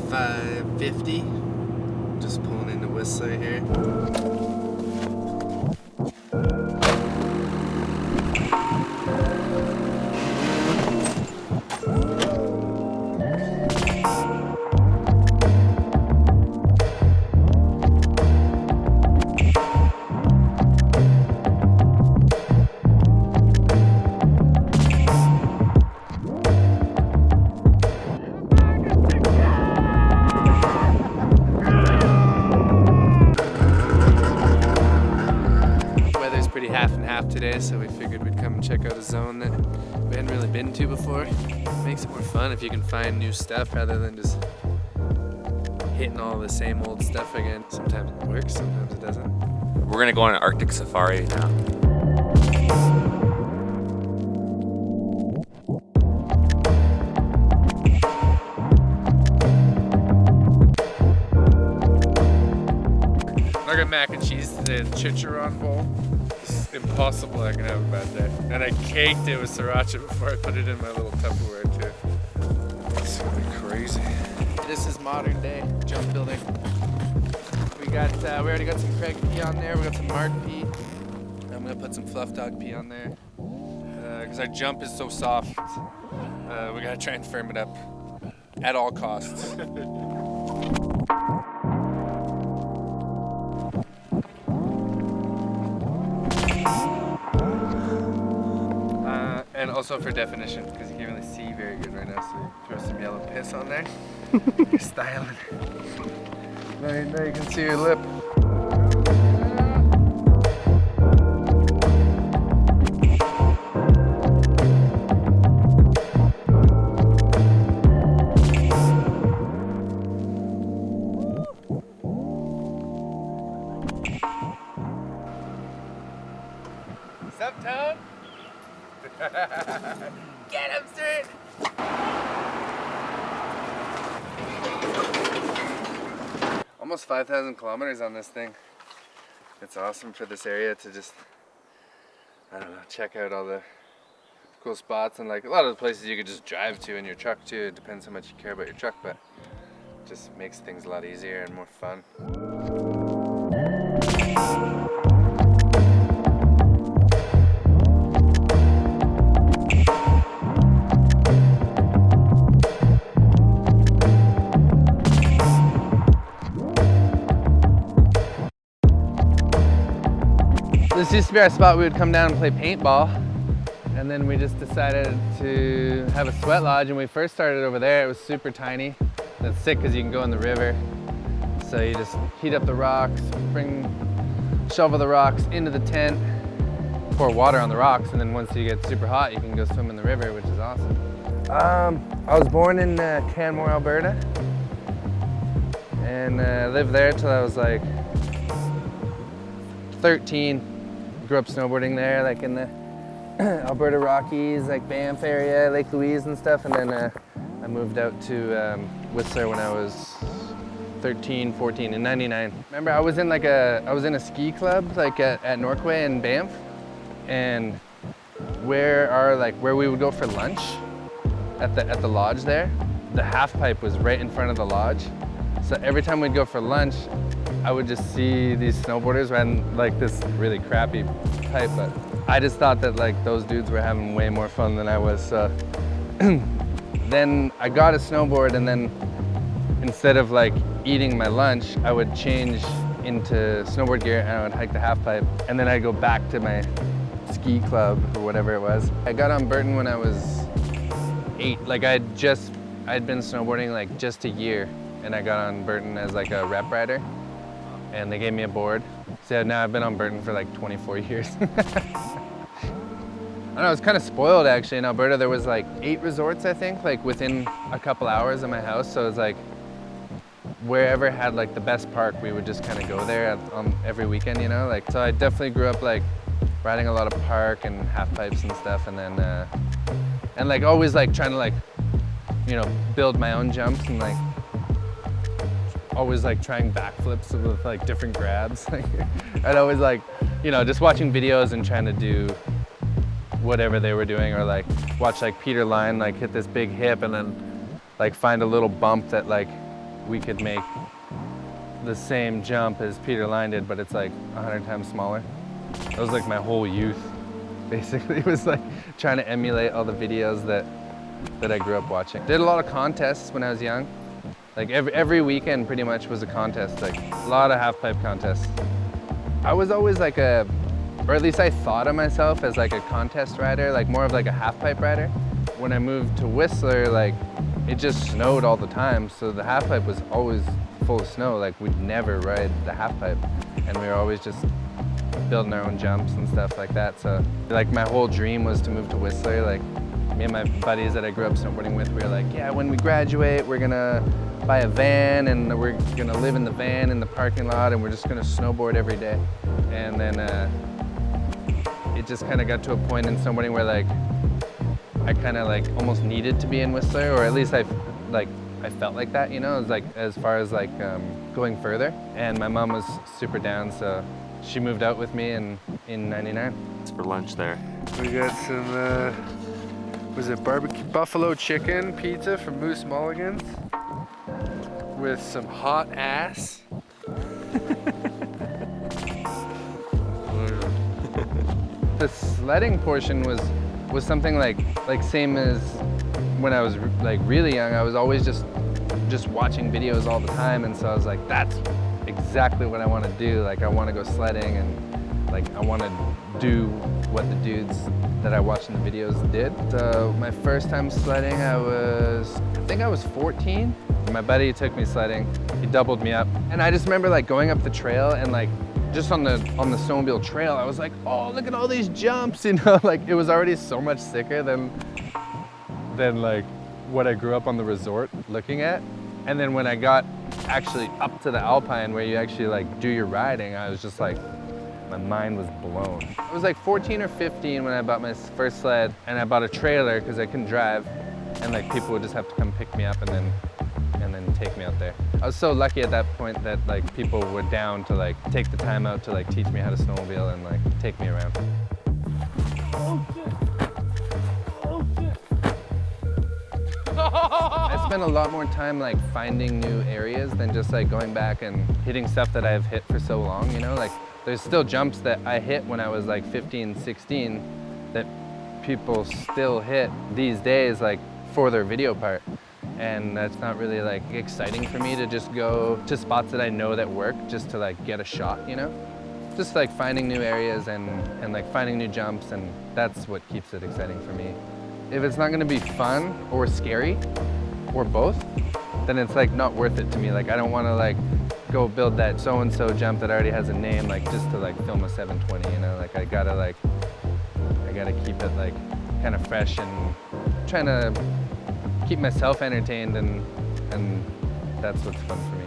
550. Just pulling into Whistler here. Half and half today, so we figured we'd come and check out a zone that we hadn't really been to before. It makes it more fun if you can find new stuff rather than just hitting all the same old stuff again. Sometimes it works, sometimes it doesn't. We're gonna go on an Arctic safari now. I got mac and cheese today, the chicharron bowl. It's impossible I can have a bad day. And I caked it with sriracha before I put it in my little Tupperware too. It's gonna be crazy. This is modern day jump building. We already got some Craig pea on there. We got some Mark pea. I'm gonna put some fluff dog pea on there. Because our jump is so soft, we gotta try and firm it up at all costs. And also for definition, because you can't really see very good right now, so you throw some yellow piss on there. You're styling. Now you can see your lip. What's up, Toad? Get him, sir! Almost 5,000 kilometers on this thing. It's awesome for this area to just, I don't know, check out all the cool spots, and like a lot of the places you could just drive to in your truck too. It depends how much you care about your truck, but it just makes things a lot easier and more fun. This used to be our spot. We would come down and play paintball, and then we just decided to have a sweat lodge, and we first started over there. It was super tiny. That's sick because you can go in the river. So you just heat up the rocks, shovel the rocks into the tent, pour water on the rocks, and then once you get super hot, you can go swim in the river, which is awesome. I was born in Canmore, Alberta, and lived there till I was like 13. Grew up snowboarding there, like in the Alberta Rockies, like Banff area, Lake Louise and stuff, and then I moved out to Whistler when I was 13, 14 in '99. Remember, I was in a ski club like at Norquay in Banff, and where we would go for lunch at the lodge there, the half pipe was right in front of the lodge. So every time we'd go for lunch, I would just see these snowboarders riding like this really crappy pipe, but I just thought that like those dudes were having way more fun than I was. So then I got a snowboard, and then instead of like eating my lunch, I would change into snowboard gear and I would hike the half pipe, and then I'd go back to my ski club or whatever it was. I got on Burton when I was 8. Like I'd been snowboarding like just a year, and I got on Burton as like a rep rider, and they gave me a board. So now I've been on Burton for like 24 years. I don't know, I was kind of spoiled actually. In Alberta there was like 8 resorts, I think, like within a couple hours of my house. So it was like wherever had like the best park, we would just kind of go there every weekend, you know? Like, so I definitely grew up like riding a lot of park and half pipes and stuff, and then and like always like trying to like, you know, build my own jumps, and like always like trying backflips with like different grabs. I'd always like, you know, just watching videos and trying to do whatever they were doing, or like watch like Peter Line like hit this big hip and then like find a little bump that like we could make the same jump as Peter Line did, but it's like 100 times smaller. That was like my whole youth, basically. It was like trying to emulate all the videos that I grew up watching. Did a lot of contests when I was young. Like every weekend pretty much was a contest, like a lot of half pipe contests. I was always like or at least I thought of myself as like a contest rider, like more of like a half pipe rider. When I moved to Whistler, like it just snowed all the time, so the half pipe was always full of snow. Like we'd never ride the half pipe, and we were always just building our own jumps and stuff like that. So like my whole dream was to move to Whistler. Like me and my buddies that I grew up snowboarding with, we were like, yeah, when we graduate, we're gonna buy a van and we're gonna live in the van in the parking lot and we're just gonna snowboard every day. And then it just kind of got to a point in snowboarding where like I kind of like almost needed to be in Whistler, or at least I felt like that, you know, it was like as far as like going further. And my mom was super down, so she moved out with me in '99. It's for lunch there. We got some, was it barbecue buffalo chicken pizza from Moose Mulligan's with some hot ass. The sledding portion was something like same as when I was like really young. I was always just watching videos all the time, and so I was like, that's exactly what I want to do. Like I want to go sledding, and like I want to do what the dudes that I watched in the videos did. So my first time sledding, I think I was 14. My buddy took me sledding. He doubled me up, and I just remember like going up the trail and like just on the snowmobile trail, I was like, oh, look at all these jumps, you know. Like it was already so much sicker than like what I grew up on the resort looking at. And then when I got actually up to the Alpine where you actually like do your riding, I was just like, my mind was blown. I was like 14 or 15 when I bought my first sled, and I bought a trailer because I couldn't drive, and like people would just have to come pick me up and then take me out there. I was so lucky at that point that like people were down to like take the time out to like teach me how to snowmobile and like take me around. Oh shit! Oh shit! I spent a lot more time like finding new areas than just like going back and hitting stuff that I've hit for so long, you know? Like there's still jumps that I hit when I was like 15, 16 that people still hit these days like for their video part. And that's not really like exciting for me to just go to spots that I know that work just to like get a shot, you know? Just like finding new areas and like finding new jumps, and that's what keeps it exciting for me. If it's not gonna be fun or scary or both, then it's like not worth it to me. Like I don't wanna like go build that so-and-so jump that already has a name like just to like film a 720, you know? Like I gotta keep it like kind of fresh and trying to keep myself entertained, and that's what's fun for me.